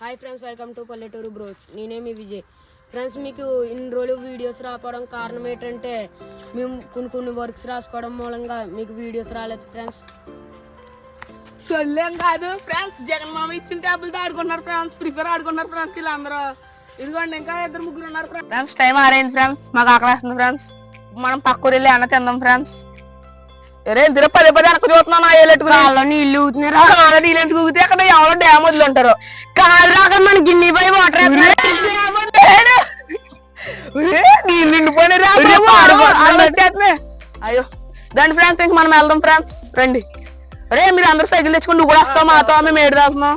Hi friends, welcome to పల్లెటూరు bros. నేనే మీ Vijay. Friends, మీకు ఇన్ని రోజులు వీడియోస్ రావడం కారణం ఏంటంటే మేము కొన్ని వర్క్స్ రాసుకోవడం మూలంగా మీకు వీడియోస్ రాలేదు ఫ్రెండ్స్. సొల్లేం కాదు ఫ్రెండ్స్, జగన్ మామ ఇచ్చిన టేబుల్తో ఆడుకుంటున్నారు ఫ్రెండ్స్, ప్రిపేర్ ఆడుకుంటున్నారు ఫ్రెండ్స్. వీళ్ళందరూ ఇదిగోండి, ఇంకా ఇద్దరు ముగ్గురు ఉన్నారు ఫ్రెండ్స్. టైం ఆరైంది ఫ్రెండ్స్, మాకు ఆకలేస్తుంది ఫ్రెండ్స్. మనం పక్కూరు వెళ్ళి అన్న తిందాం ఫ్రెండ్స్. ఇద్దరు పదే పదే వెనక చూస్తున్నాను. కాళ్ళలో నీళ్ళు ఊతున్నారా? నీళ్ళు ఎందుకు ఊగితే అక్కడ ఎవరో డ్యామ్ వదిలి ఉంటారు. కాళ్ళు రాక మన గిన్నె పై వాటర్ నీళ్ళు నిండిపోయిన అయ్యో దాని ఫ్రెండ్స్, ఇంక మనం వెళ్దాం ఫ్రెండ్స్. రండి. అరే మీరు అందరూ సైకిల్ తెచ్చుకుని నువ్వు కూడా వస్తావు మాతో, మేము ఏడు రాస్తున్నాం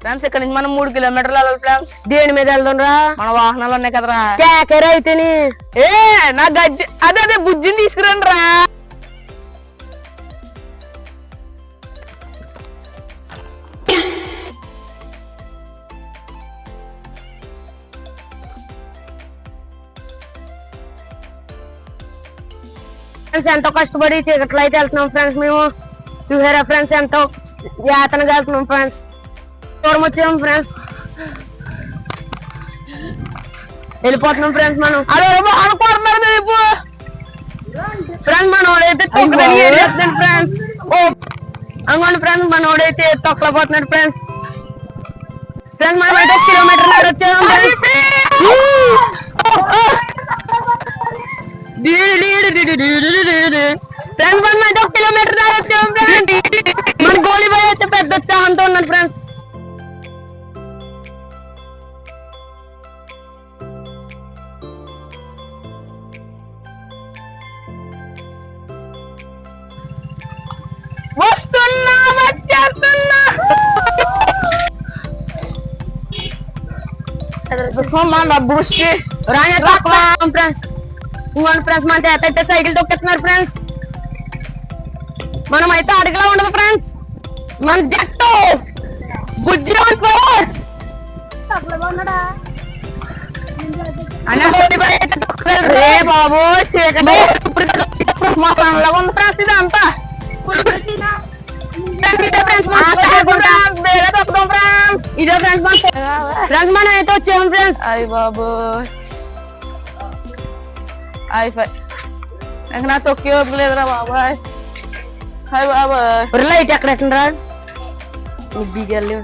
ఫ్రెండ్స్. ఇక్కడ నుంచి మనం 3 కిలోమీటర్లు వెళ్ళాలి ఫ్రెండ్స్. దేని మీద వెళ్దాం రా? మన వాహనాలు ఉన్నాయి కదరా. కేకర అయితేని ఏ నా గజ్జి అదే బుజ్జిని తీసుకురండి రా. ఎంతో కష్టపడి చీకట్లో అయితే వెళ్తున్నాం ఫ్రెండ్స్. మేము చూసారా ఫ్రెండ్స్, ఎంతో యాతనగా వెళ్తున్నాం ఫ్రెండ్స్. దూరం వచ్చాము ఫ్రెండ్స్, వెళ్ళిపోతున్నాం ఫ్రెండ్స్. మనం అనుకుంటున్నారు రేపు ఫ్రెండ్స్, మనోడైతే ఫ్రెండ్స్. అంగోండి ఫ్రెండ్స్, మనోడైతే తొక్కలేకపోతున్నాడు ఫ్రెండ్స్. ఫ్రెండ్స్, మనం అయితే 1 కిలోమీటర్ వచ్చాము ఫ్రెండ్స్. మనం అయితే 1 కిలోమీటర్ వచ్చాము ఫ్రెండ్స్. మన గోళీబాయ్ అయితే పెద్ద ఉత్సాహంతో ఉన్నాడు ఫ్రెండ్స్. వస్తున్నా వచ్చేస్తున్నా ఫ్రెండ్స్. ఇంకోండి ఫ్రెండ్స్, మన చేత అయితే సైకిల్ తొక్కేస్తున్నారు ఫ్రెండ్స్. మనం అయితే అడగలా ఉండదు ఫ్రెండ్స్. మన జట్టు బుజ్జి రే బాబు మసాలా ఉంది ఫ్రెండ్స్. ఇదంతా ఇదే ఫ్రెండ్స్ ఫ్రెండ్స్, మనం అయితే వచ్చాము ఫ్రెండ్స్. అయ్య బాబు ఇంక నా తొక్కి ఓపికలేదురా బాబాయ్. హాయ్ బాబాయ్, లైట్ ఎక్కడ ఎట్టరా బీగల్లి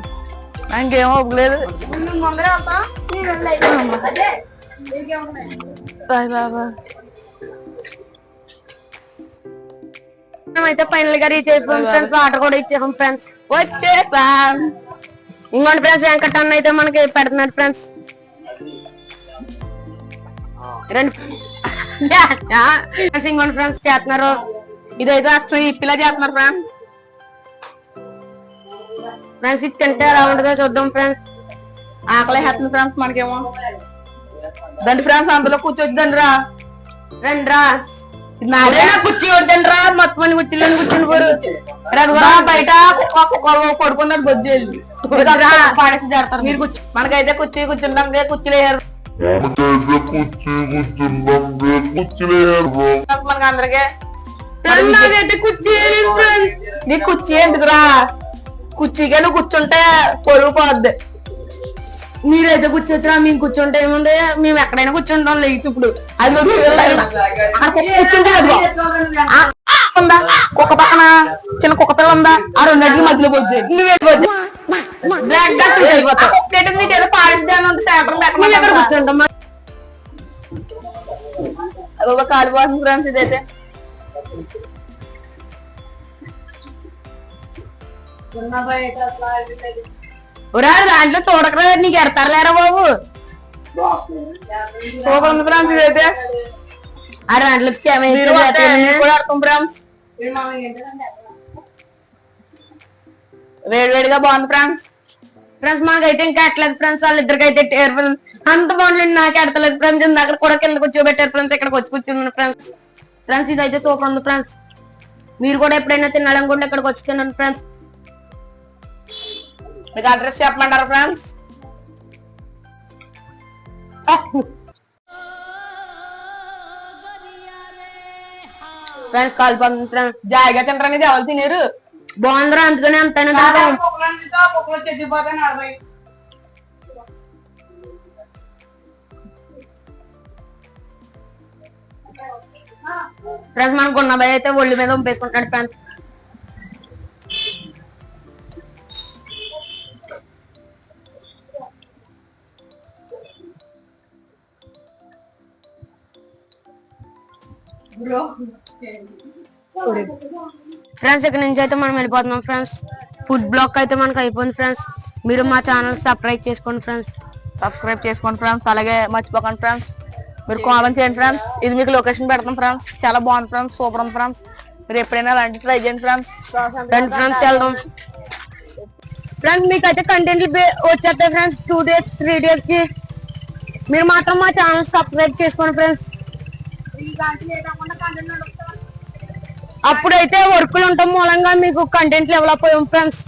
ఇంకేం ఓపికలేదు. హాయ్ బాబా. అయితే ఫైనల్ గా రీచ్ అయిపోయాం ఫ్రెండ్స్. వాటర్ కూడా ఇచ్చాము ఫ్రెండ్స్. వచ్చేసాం. ఇంకోటి ఫ్రెండ్స్, వెంకటన్న అయితే మనకి పెడుతున్నాడు ఫ్రెండ్స్. ఇంకోటి ఫ్రెండ్స్ చేస్తున్నారు. ఇదైతే అచ్చం ఇప్పిలా చేస్తున్నారు ఫ్రెండ్స్. ఫ్రెండ్స్, ఇది తింటే ఎలా ఉంటుందో చూద్దాం ఫ్రెండ్స్. ఆకలి వేస్తుంది ఫ్రెండ్స్ మనకేమో. దండి ఫ్రెండ్స్, అందులో కూర్చొద్దండి రా. రండి రా. కుర్చీ వద్దండి రా, మొత్తం మంది కూర్చోలేని కూర్చుని పోరు. బయట పడుకున్నారు బొజ్జేళ్ళు పాడేసి చేస్తారు. మీరు కూర్చో, మనకైతే కూర్చుంటాం కూర్చులేయారు. మనకి అందరికీ నాకైతే కుర్చీ నీ కుర్చీ ఎందుకురా? కుర్చీగా నువ్వు కూర్చుంటే పొరుగు పోద్ది. మీరైతే కూర్చోచ్చురా, మేము కూర్చుంటే ఏముంది, మేము ఎక్కడైనా కూర్చుంటాం. లేచి ఇప్పుడు అది కూర్చుంటే ఉందా కుక్క పక్కన చిన్న కుక్క పిల్ల ఉందా? ఆ రెండింటికి మధ్యలో పోవచ్చు. నువ్వే ఏదో పాడిస్తాను కూర్చుంటాం. కాలిపోతుంది ఫ్రెండ్స్. ఇదైతే దాంట్లో చూడకరా, నీకు ఎడతారులేరా బాబు. సూపర్ ఉంది ఫ్రెండ్స్. ఇదైతే ఆ దాంట్లో వేడివేడిగా బాగుంది ఫ్రెండ్స్. ఫ్రెండ్స్, మనకైతే ఇంకా ఎట్లేదు ఫ్రెండ్స్. వాళ్ళిద్దరికి అయితే అంత బాగుంటుంది. నాకు ఎడతలేదు ఫ్రెండ్స్. అక్కడ కూడా కింద కూర్చోబెట్టారు ఫ్రెండ్స్. ఇక్కడికి వచ్చి కూర్చున్నాను ఫ్రెండ్స్. ఫ్రెండ్స్, ఇదైతే సూపర్ ఉంది ఫ్రెండ్స్. మీరు కూడా ఎప్పుడైనా తినాలనుకుంటే ఇక్కడికి వచ్చి తిన్నాను ఫ్రెండ్స్. మీకు అడ్రస్ చెప్పమంటారు ఫ్రెండ్స్? ఫ్రెండ్స్, కాలిపోతుంది ఫ్రెండ్స్. జాయిగా తినరనేది ఎవరు తినేరు? బాగుందిరా అందుకనే అంతైనా ఫ్రెండ్స్ మనకు ఉన్న భయ అయితే ఒళ్ళు మీద ఉంపేసుకుంటాడు ఫ్రెండ్స్. ఫ్రెండ్స్ ఇక్కడ నుంచి అయితే మనం వెళ్ళిపోతున్నాం ఫ్రెండ్స్. ఫుడ్ బ్లాక్ అయితే మనకు అయిపోయింది ఫ్రెండ్స్. మీరు మా ఛానల్ సబ్స్క్రైబ్ చేసుకోండి ఫ్రెండ్స్. సబ్స్క్రైబ్ చేసుకోండి ఫ్రెండ్స్. అలాగే మర్చిపోకండి ఫ్రెండ్స్ మీరు కామెంట్ చేయండి ఫ్రెండ్స్. ఇది మీకు లొకేషన్ పెడతాం ఫ్రెండ్స్. చాలా బాగుంది ఫ్రెండ్స్, సూపర్ ఉంది ఫ్రెండ్స్. మీరు ఎప్పుడైనా అలాంటి ట్రై చేయండి ఫ్రెండ్స్. రండి ఫ్రెండ్స్ వెళ్దాం. ఫ్రెండ్స్ మీకు అయితే కంటెంట్లు వచ్చేస్తాయి ఫ్రెండ్స్ 2 days 3 days కి. మీరు మాత్రం మా ఛానల్ సబ్స్క్రైబ్ చేసుకోండి ఫ్రెండ్స్. అప్పుడైతే వర్కులు ఉండటం మూలంగా మీకు కంటెంట్లు డెవలప్ అయ్యాం ఫ్రెండ్స్.